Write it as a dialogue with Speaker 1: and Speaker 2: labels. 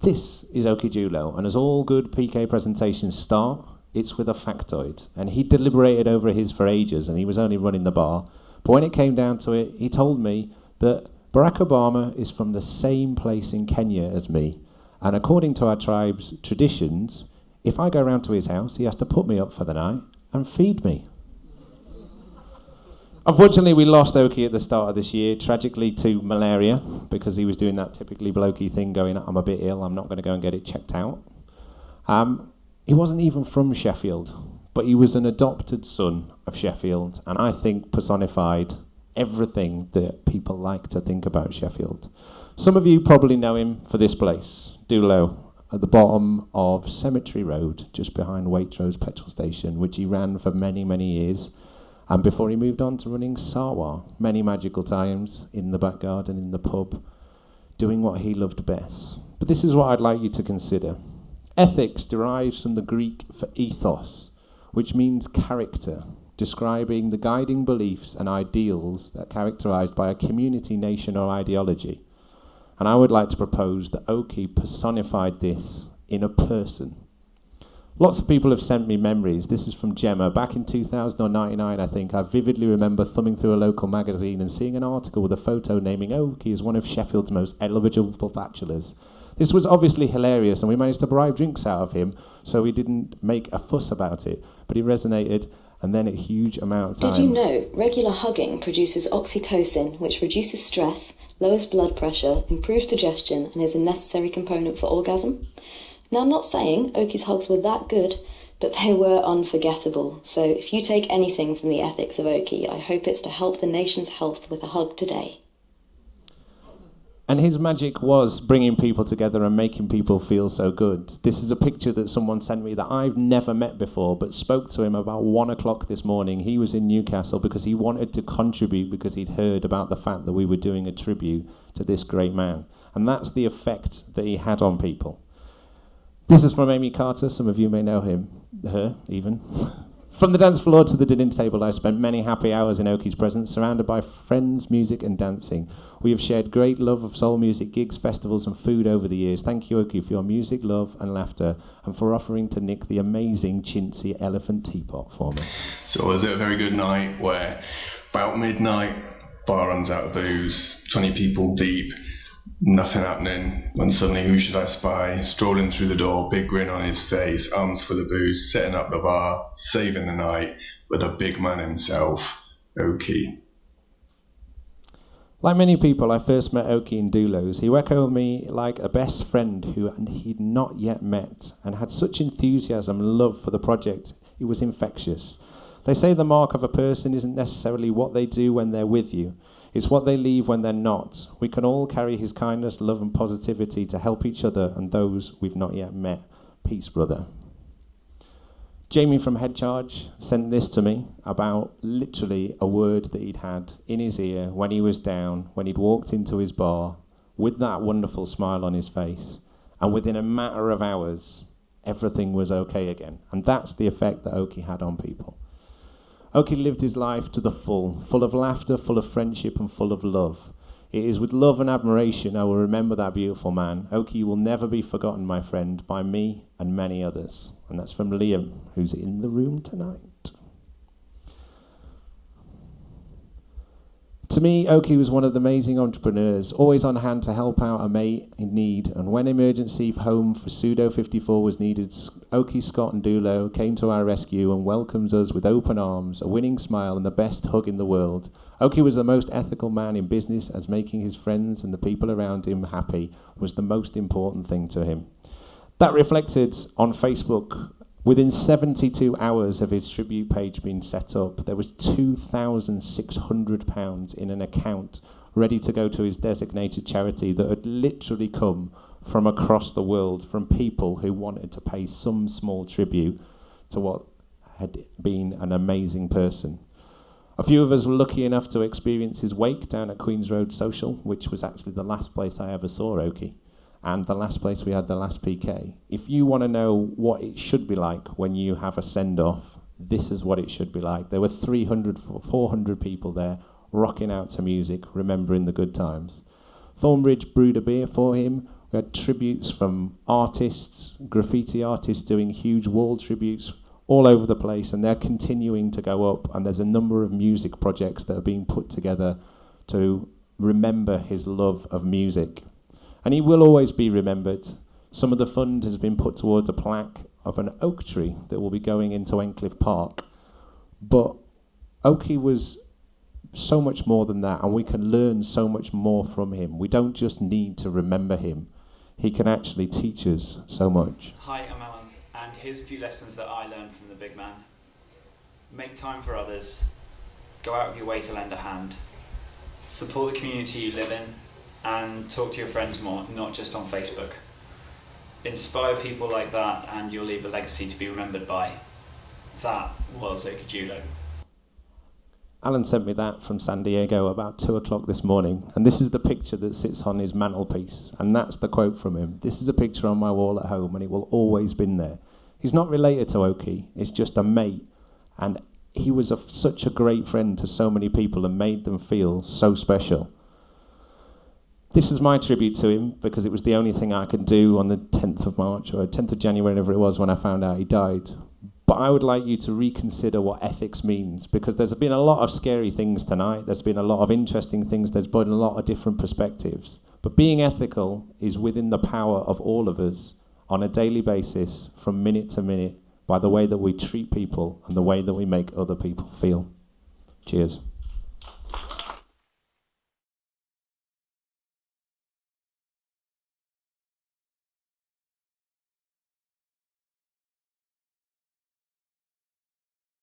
Speaker 1: This is Okie Julo, and as all good PK presentations start, it's with a factoid. And he deliberated over his for ages, and he was only running the bar. But when it came down to it, he told me that Barack Obama is from the same place in Kenya as me. And according to our tribe's traditions, if I go round to his house, he has to put me up for the night and feed me. Unfortunately, we lost Okie at the start of this year, tragically to malaria, because he was doing that typically blokey thing going, I'm a bit ill, I'm not going to go and get it checked out. He wasn't even from Sheffield, but he was an adopted son of Sheffield, and I think personified everything that people like to think about Sheffield. Some of you probably know him for this place, Dulo, at the bottom of Cemetery Road, just behind Waitrose petrol station, which he ran for many, many years. And before he moved on to running Sawa, many magical times in the back garden, in the pub, doing what he loved best. But this is what I'd like you to consider. Ethics derives from the Greek for ethos, which means character, describing the guiding beliefs and ideals that are characterized by a community, nation, or ideology. And I would like to propose that Okie personified this in a person. Lots of people have sent me memories. This is from Gemma. Back in 2099, I think, I vividly remember thumbing through a local magazine and seeing an article with a photo naming Okie as one of Sheffield's most eligible bachelors. This was obviously hilarious, and we managed to bribe drinks out of him, so we didn't make a fuss about it. But it resonated, and then a huge amount of time.
Speaker 2: Did you know regular hugging produces oxytocin, which reduces stress, lowers blood pressure, improves digestion, and is a necessary component for orgasm? Now, I'm not saying Okie's hugs were that good, but they were unforgettable. So if you take anything from the ethics of Okie, I hope it's to help the nation's health with a hug today.
Speaker 1: And his magic was bringing people together and making people feel so good. This is a picture that someone sent me that I've never met before, but spoke to him about 1 o'clock this morning. He was in Newcastle because he wanted to contribute because he'd heard about the fact that we were doing a tribute to this great man. And that's the effect that he had on people. This is from Amy Carter. Some of you may know her even. From the dance floor to the dinner table, I spent many happy hours in Okie's presence, surrounded by friends, music and dancing. We have shared great love of soul music, gigs, festivals and food over the years. Thank you, Okie, for your music, love and laughter, and for offering to nick the amazing chintzy elephant teapot for me.
Speaker 3: So was it a very good night where about midnight, bar runs out of booze, 20 people deep, nothing happening, when suddenly who should I spy, strolling through the door, big grin on his face, arms full of booze, setting up the bar, saving the night with a big man himself, Okie.
Speaker 1: Like many people, I first met Okie in Dulos. He welcomed me like a best friend who he'd not yet met, and had such enthusiasm and love for the project, it was infectious. They say the mark of a person isn't necessarily what they do when they're with you, it's what they leave when they're not. We can all carry his kindness, love and positivity to help each other and those we've not yet met. Peace, brother. Jamie from Head Charge sent this to me about literally a word that he'd had in his ear when he was down, when he'd walked into his bar with that wonderful smile on his face. And within a matter of hours, everything was okay again. And that's the effect that Okie had on people. Okie lived his life to the full of laughter, full of friendship and full of love. It is with love and admiration I will remember that beautiful man. Okie will never be forgotten, my friend, by me and many others. And that's from Liam, who's in the room tonight. To me, Okie was one of the amazing entrepreneurs, always on hand to help out a mate in need. And when emergency home for Pseudo 54 was needed, Okie, Scott and Dulo came to our rescue and welcomed us with open arms, a winning smile and the best hug in the world. Okie was the most ethical man in business, as making his friends and the people around him happy was the most important thing to him. That reflected on Facebook. Within 72 hours of his tribute page being set up, there was £2,600 in an account ready to go to his designated charity that had literally come from across the world, from people who wanted to pay some small tribute to what had been an amazing person. A few of us were lucky enough to experience his wake down at Queen's Road Social, which was actually the last place I ever saw Okie. And the last place we had the last PK. If you want to know what it should be like when you have a send-off, this is what it should be like. There were 400 people there, rocking out to music, remembering the good times. Thornbridge brewed a beer for him, We had tributes from artists, graffiti artists doing huge wall tributes all over the place, and they're continuing to go up, and there's a number of music projects that are being put together to remember his love of music. And he will always be remembered. Some of the fund has been put towards a plaque of an oak tree that will be going into Encliffe Park. But Okie was so much more than that, and we can learn so much more from him. We don't just need to remember him. He can actually teach us so much.
Speaker 4: Hi, I'm Alan, and here's a few lessons that I learned from the big man. Make time for others. Go out of your way to lend a hand. Support the community you live in, and talk to your friends more, not just on Facebook. Inspire people like that, and you'll leave a legacy to be remembered by. That was Okie Judo.
Speaker 1: Alan sent me that from San Diego about 2 o'clock this morning, and this is the picture that sits on his mantelpiece, and that's the quote from him. This is a picture on my wall at home, and it will always be there. He's not related to Okie, he's just a mate, and he was such a great friend to so many people and made them feel so special. This is my tribute to him because it was the only thing I could do on the 10th of March, or 10th of January, whatever it was, when I found out he died. But I would like you to reconsider what ethics means, because there's been a lot of scary things tonight, there's been a lot of interesting things, there's been a lot of different perspectives. But being ethical is within the power of all of us on a daily basis, from minute to minute, by the way that we treat people and the way that we make other people feel. Cheers.